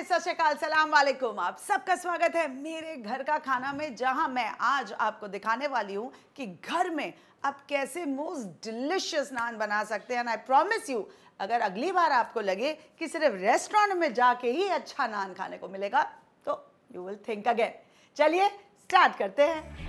नमस्ते, सत श्री अकाल, सलाम वालेकुम। आप सबका स्वागत है मेरे घर का खाना में, जहां मैं आज आपको दिखाने वाली हूं कि घर में आप कैसे मोस्ट डिलिशियस नान बना सकते हैं। एंड आई प्रॉमिस यू, अगर अगली बार आपको लगे कि सिर्फ रेस्टोरेंट में जाके ही अच्छा नान खाने को मिलेगा तो यू विल थिंक अगेन। चलिए स्टार्ट करते हैं।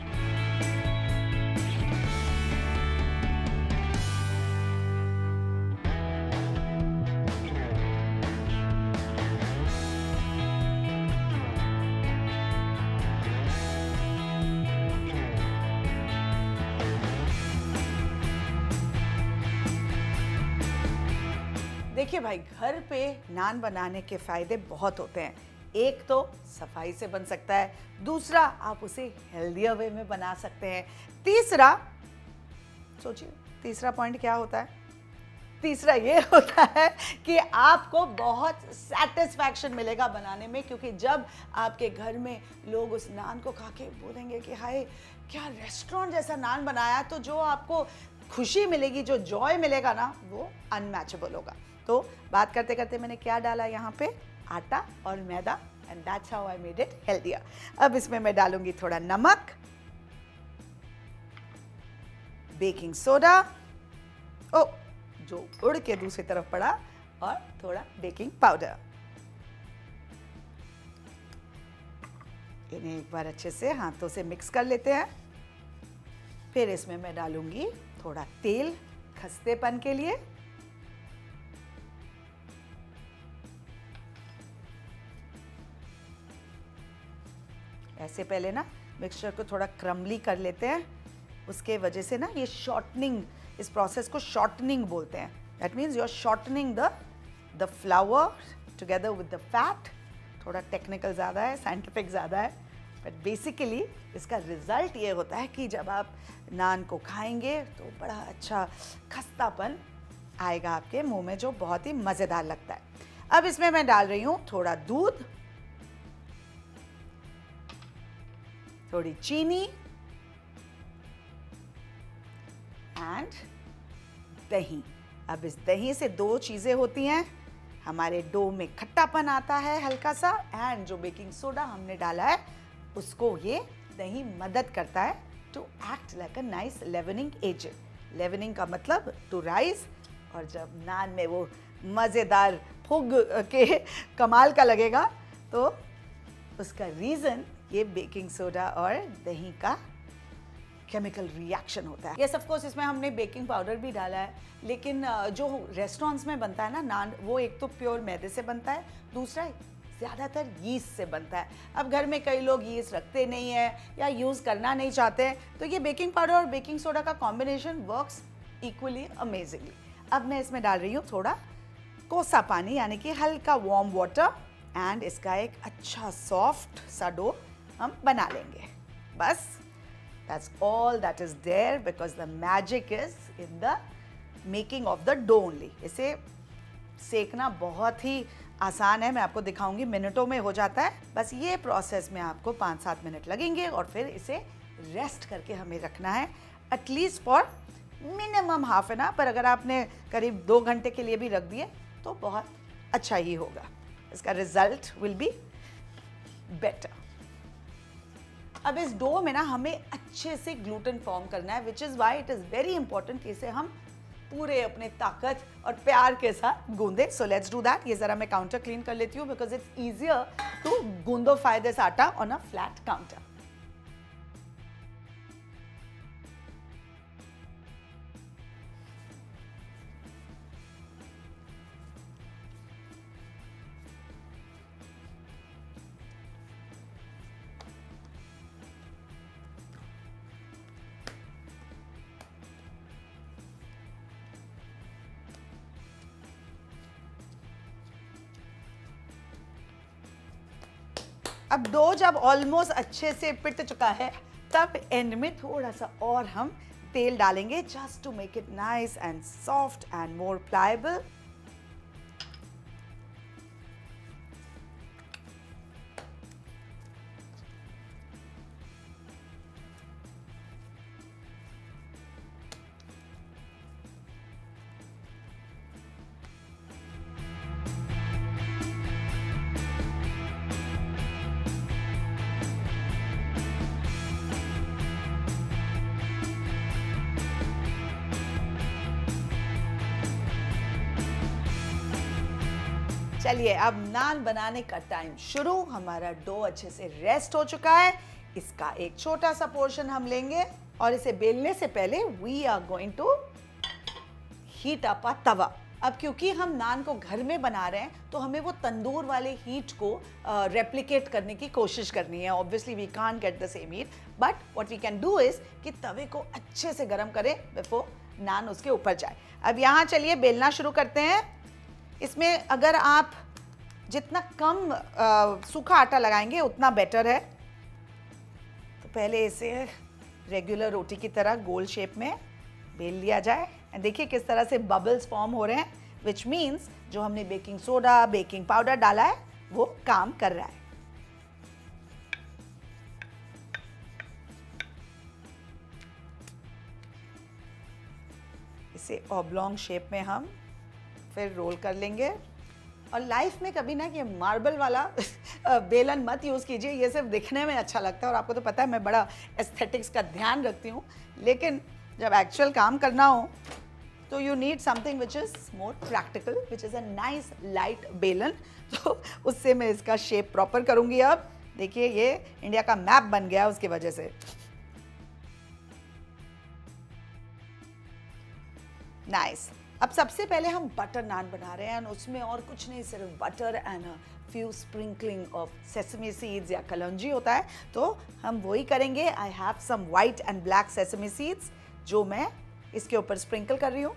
देखिए भाई, घर पे नान बनाने के फ़ायदे बहुत होते हैं। एक तो सफाई से बन सकता है, दूसरा आप उसे हेल्दियर वे में बना सकते हैं, तीसरा सोचिए तीसरा पॉइंट क्या होता है। तीसरा ये होता है कि आपको बहुत सेटिस्फैक्शन मिलेगा बनाने में, क्योंकि जब आपके घर में लोग उस नान को खा के बोलेंगे कि हाय क्या रेस्टोरेंट जैसा नान बनाया, तो जो आपको खुशी मिलेगी, जो जॉय मिलेगा ना, वो अनमैचेबल होगा। तो बात करते करते मैंने क्या डाला यहाँ पे, आटा और मैदा, and that's how I made it healthier. अब इसमें मैं डालूंगी थोड़ा नमक, बेकिंग सोडा, ओ जो उड़ के दूसरी तरफ पड़ा, और थोड़ा बेकिंग पाउडर। इन्हें एक बार अच्छे से हाथों से मिक्स कर लेते हैं। फिर इसमें मैं डालूंगी थोड़ा तेल खस्तेपन के लिए, ऐसे पहले ना मिक्सचर को थोड़ा क्रम्बली कर लेते हैं। उसके वजह से ना ये शॉर्टनिंग, इस प्रोसेस को शॉर्टनिंग बोलते हैं। That means you are shortening the flour together with the fat. थोड़ा टेक्निकल ज़्यादा है, साइंटिफिक ज़्यादा है, बट बेसिकली इसका रिजल्ट ये होता है कि जब आप नान को खाएंगे तो बड़ा अच्छा खस्तापन आएगा आपके मुंह में, जो बहुत ही मज़ेदार लगता है। अब इसमें मैं डाल रही हूँ थोड़ा दूध, थोड़ी चीनी एंड दही। अब इस दही से दो चीज़ें होती हैं, हमारे डो में खट्टापन आता है हल्का सा, एंड जो बेकिंग सोडा हमने डाला है उसको ये दही मदद करता है to act like a nice leavening agent. Leavening का मतलब टू राइज, और जब नान में वो मज़ेदार फुग के कमाल का लगेगा तो उसका रीज़न ये बेकिंग सोडा और दही का केमिकल रिएक्शन होता है। यस, ऑफ कोर्स इसमें हमने बेकिंग पाउडर भी डाला है, लेकिन जो रेस्टोरेंट्स में बनता है ना नान, वो एक तो प्योर मैदे से बनता है, दूसरा ज़्यादातर यीस्ट से बनता है। अब घर में कई लोग यीस्ट रखते नहीं है या यूज़ करना नहीं चाहते हैं, तो ये बेकिंग पाउडर और बेकिंग सोडा का कॉम्बिनेशन वर्क्स इक्वली अमेजिंगली। अब मैं इसमें डाल रही हूँ थोड़ा कोसा पानी, यानी कि हल्का वार्म वाटर, एंड इसका एक अच्छा सॉफ्ट सा डो हम बना लेंगे। बस that's all that is there, because the magic is in the making of the dough only. इसे सेकना बहुत ही आसान है, मैं आपको दिखाऊंगी, मिनटों में हो जाता है। बस ये प्रोसेस में आपको 5-7 मिनट लगेंगे, और फिर इसे रेस्ट करके हमें रखना है at least for minimum half an hour. पर अगर आपने करीब 2 घंटे के लिए भी रख दिए तो बहुत अच्छा ही होगा, इसका रिजल्ट विल बी बेटर। अब इस डो में ना हमें अच्छे से ग्लूटेन फॉर्म करना है, which is why it is very important कि इसे हम पूरे अपने ताकत और प्यार के साथ गूंदे। So let's do that. ये ज़रा मैं काउंटर क्लीन कर लेती हूँ, बिकॉज इट्स ईजियर टू गूंदो fry this atta on a flat counter. अब डो जब ऑलमोस्ट अच्छे से पिट चुका है, तब एंड में थोड़ा सा और हम तेल डालेंगे, just to make it nice and soft and more pliable. चलिए अब नान बनाने का टाइम शुरू। हमारा डो अच्छे से रेस्ट हो चुका है। इसका एक छोटा सा पोर्शन हम लेंगे और इसे बेलने से पहले we are going to heat up a tawa. अब क्योंकि हम नान को घर में बना रहे हैं तो हमें वो तंदूर वाले हीट को रेप्लिकेट करने की कोशिश करनी है। Obviously we can't get the same heat, but what we can do is कि तवे को अच्छे से गर्म करें बिफोर नान उसके ऊपर जाए। अब यहाँ चलिए बेलना शुरू करते हैं। इसमें अगर आप जितना कम सूखा आटा लगाएंगे उतना बेटर है। तो पहले इसे रेगुलर रोटी की तरह गोल शेप में बेल लिया जाए। एंड देखिए किस तरह से बबल्स फॉर्म हो रहे हैं, विच मीन्स जो हमने बेकिंग सोडा बेकिंग पाउडर डाला है वो काम कर रहा है। इसे ऑब्लॉन्ग शेप में हम फिर रोल कर लेंगे। और लाइफ में कभी ना ये मार्बल वाला बेलन मत यूज़ कीजिए, ये सिर्फ दिखने में अच्छा लगता है और आपको तो पता है मैं बड़ा एस्थेटिक्स का ध्यान रखती हूँ, लेकिन जब एक्चुअल काम करना हो तो you need something which is more practical, which is a nice light बेलन। तो उससे मैं इसका शेप प्रॉपर करूँगी। अब देखिए ये इंडिया का मैप बन गया उसकी वजह से। नाइस। अब सबसे पहले हम बटर नान बना रहे हैं, उसमें और कुछ नहीं, सिर्फ butter and few sprinkling of sesame seeds या कलौंजी होता है, तो हम वही करेंगे। I have some white and black sesame seeds जो मैं इसके ऊपर स्प्रिंकल कर रही हूँ।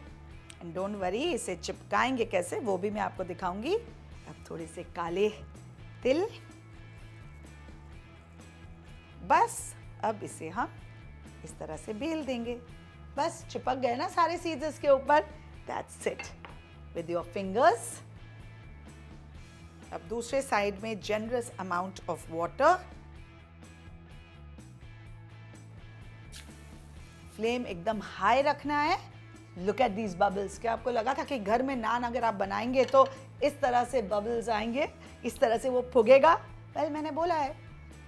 एंड डोंट वरी, इसे चिपकाएंगे कैसे वो भी मैं आपको दिखाऊंगी। अब थोड़े से काले तिल, बस अब इसे हम इस तरह से बेल देंगे। बस चिपक गए ना सारे सीड्स इसके ऊपर। That's it. With your fingers. अब दूसरे साइड में generous amount of water. Flame एकदम हाई रखना है। Look at these bubbles. क्या आपको लगा था कि घर में नान अगर आप बनाएंगे तो इस तरह से बबल्स आएंगे, इस तरह से वो फुगेगा? Well, मैंने बोला है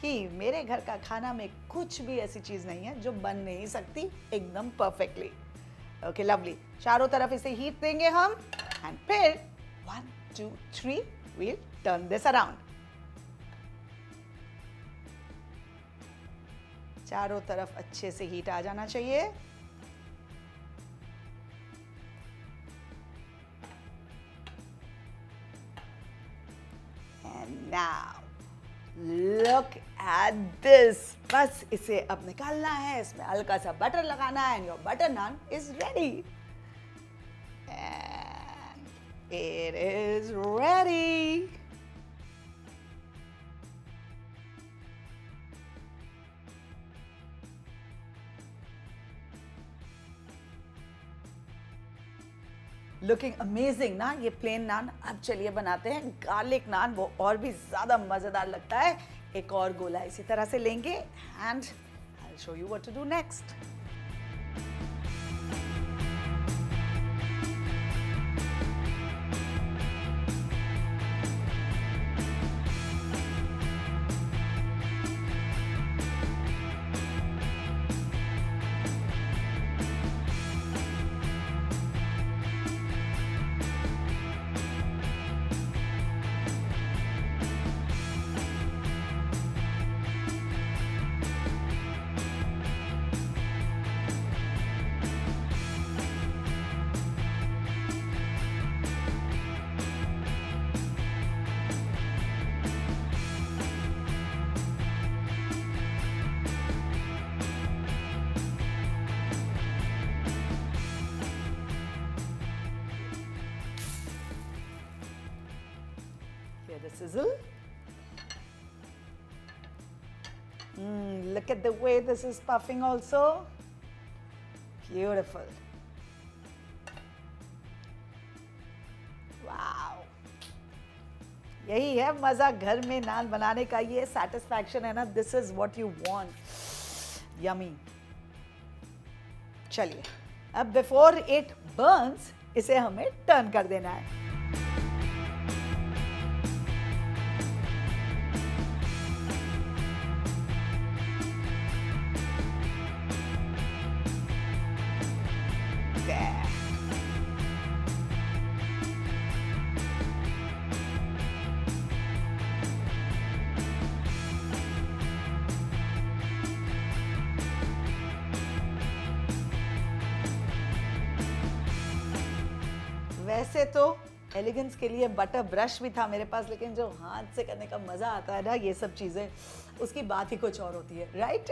कि मेरे घर का खाना में कुछ भी ऐसी चीज़ नहीं है जो बन नहीं सकती एकदम परफेक्टली। ओके लवली, चारों तरफ इसे हीट देंगे हम एंड फिर 1 2 3 we'll turn this around. चारों तरफ अच्छे से हीट आ जाना चाहिए। And now look at this. बस इसे अब निकालना है, इसमें हल्का सा बटर लगाना है and your butter naan is ready. And it is ready. Looking amazing ना ये प्लेन नान। अब चलिए बनाते हैं गार्लिक नान, वो और भी ज़्यादा मज़ेदार लगता है। एक और गोला इसी तरह से लेंगे and I will show you what to do next. The sizzle. Look at the way this is puffing also. Beautiful. Wow. यही है मजा घर में नान बनाने का, ये satisfaction है ना, this is what you want. Yummy. चलिए अब before it burns इसे हमें टर्न कर देना है। वैसे तो एलिगेंस के लिए बटर ब्रश भी था मेरे पास, लेकिन जो हाथ से करने का मज़ा आता है ना ये सब चीज़ें, उसकी बात ही कुछ और होती है, राइट?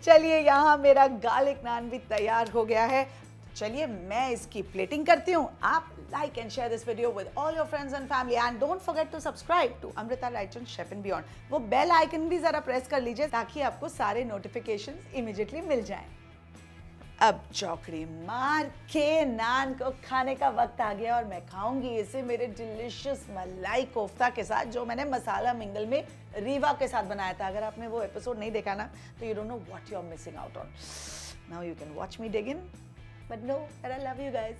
चलिए, यहाँ मेरा गार्लिक नान भी तैयार हो गया है। चलिए मैं इसकी प्लेटिंग करती हूँ। आप like and share this video with all your friends and family and don't forget to subscribe to Amrita Raichand chef and beyond. वो बेल आइकन भी जरा प्रेस कर लीजिए ताकि आपको सारे नोटिफिकेशंस इमीडिएटली मिल जाएं। अब चौकड़ी मार के नान को खाने का वक्त आ गया और मैं खाऊंगी इसे मेरे डिलिशियस मलाई कोफ्ता के साथ, जो मैंने मसाला मिंगल में रीवा के साथ बनाया था। अगर आपने वो एपिसोड नहीं देखा ना तो you don't know what you are missing out on. Now you can watch me dig in, but no, I love you guys.